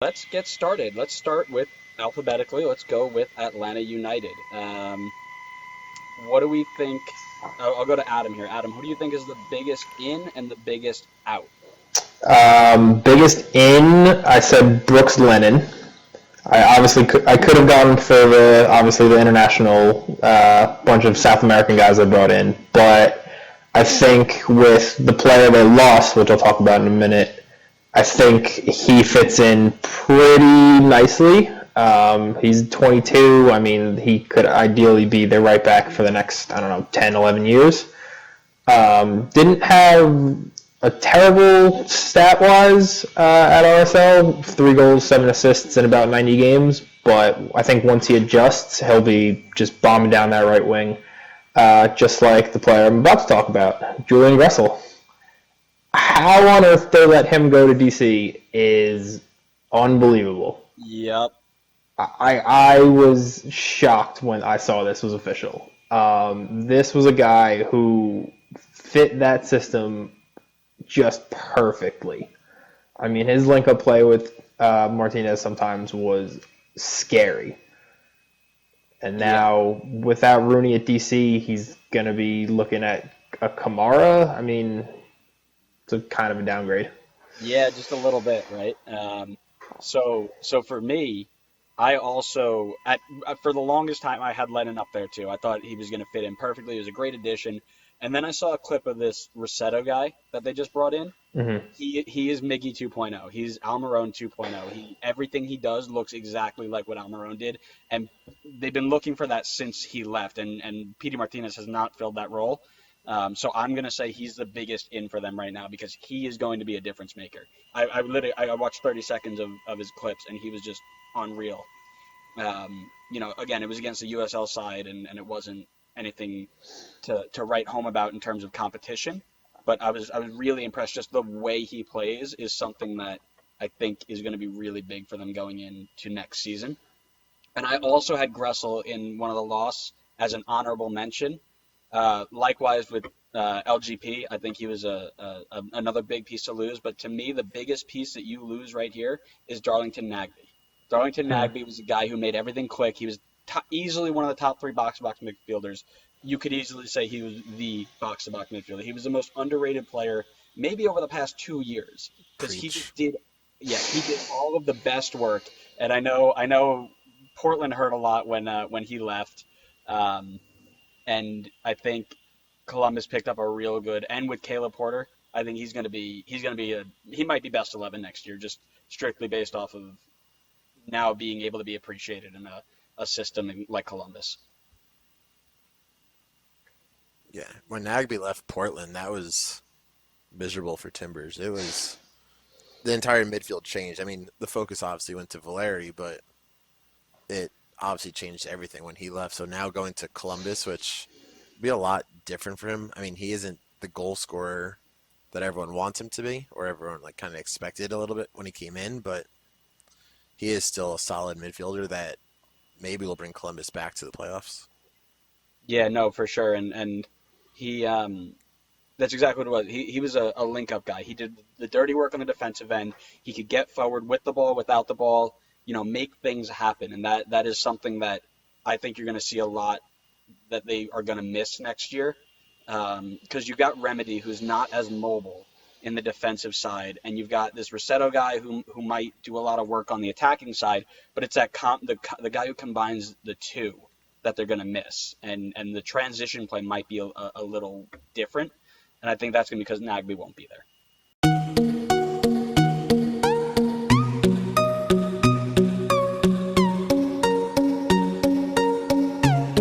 let's get started. Let's start with alphabetically. Let's go with Atlanta United. What do we think? I'll go to Adam here. Adam, who do you think is the biggest in and the biggest out? Biggest in, I said Brooks Lennon. I could have gone for the international bunch of South American guys they brought in, but I think with the player they lost, which I'll talk about in a minute, I think he fits in pretty nicely. He's 22. I mean, he could ideally be their right back for the next, I don't know, 10, 11 years. Didn't have a terrible stat wise at RSL. 3 goals, 7 assists in about 90 games. But I think once he adjusts, he'll be just bombing down that right wing, just like the player I'm about to talk about, Julian Gressel. How on earth they let him go to DC is unbelievable. Yep. I was shocked when I saw this was official. This was a guy who fit that system just perfectly. I mean, his link-up play with Martinez sometimes was scary. And Yeah. now, without Rooney at DC, he's going to be looking at a Kamara. I mean, it's a kind of a downgrade. Yeah, just a little bit, right? So for me, I also for the longest time I had Lennon up there too. I thought he was going to fit in perfectly. He was a great addition. And then I saw a clip of this Rossetto guy that they just brought in. Mm-hmm. He is Miggy 2.0. He's Almiron 2.0. Everything he does looks exactly like what Almiron did, and they've been looking for that since he left. And Pity Martinez has not filled that role. So I'm gonna say he's the biggest in for them right now because he is going to be a difference maker. I literally I watched 30 seconds of his clips and he was just unreal. Again, it was against the USL side and it wasn't anything to write home about in terms of competition. But I was really impressed. Just the way he plays is something that I think is going to be really big for them going into next season. And I also had Gressel in one of the loss as an honorable mention. Likewise with LGP, I think he was another big piece to lose. But to me, the biggest piece that you lose right here is Darlington Nagby. Darlington Nagby was a guy who made everything click. He was easily one of the top three box-to-box midfielders. You could easily say he was the box-to-box midfielder. He was the most underrated player, maybe over the past 2 years, because he Preach. just did, yeah, he did all of the best work. And I know, Portland hurt a lot when he left, um, and I think Columbus picked up a real good. And with Caleb Porter, I think he might be best 11 next year, just strictly based off of now being able to be appreciated in a system like Columbus. Yeah, when Nagby left Portland, that was miserable for Timbers. It was the entire midfield changed. I mean, the focus obviously went to Valeri, but it obviously changed everything when he left. So now going to Columbus, which would be a lot different for him. I mean, he isn't the goal scorer that everyone wants him to be, or everyone like kind of expected a little bit when he came in, but he is still a solid midfielder that maybe will bring Columbus back to the playoffs. Yeah, no, for sure. And he that's exactly what it was. He was a link up guy. He did the dirty work on the defensive end. He could get forward with the ball, without the ball, make things happen. And that is something that I think you're going to see a lot that they are going to miss next year. Because you've got Remedy, who's not as mobile in the defensive side, and you've got this Rossetto guy who might do a lot of work on the attacking side, but it's the guy who combines the two that they're going to miss, and the transition play might be a little different, and I think that's going to be because Nagby won't be there.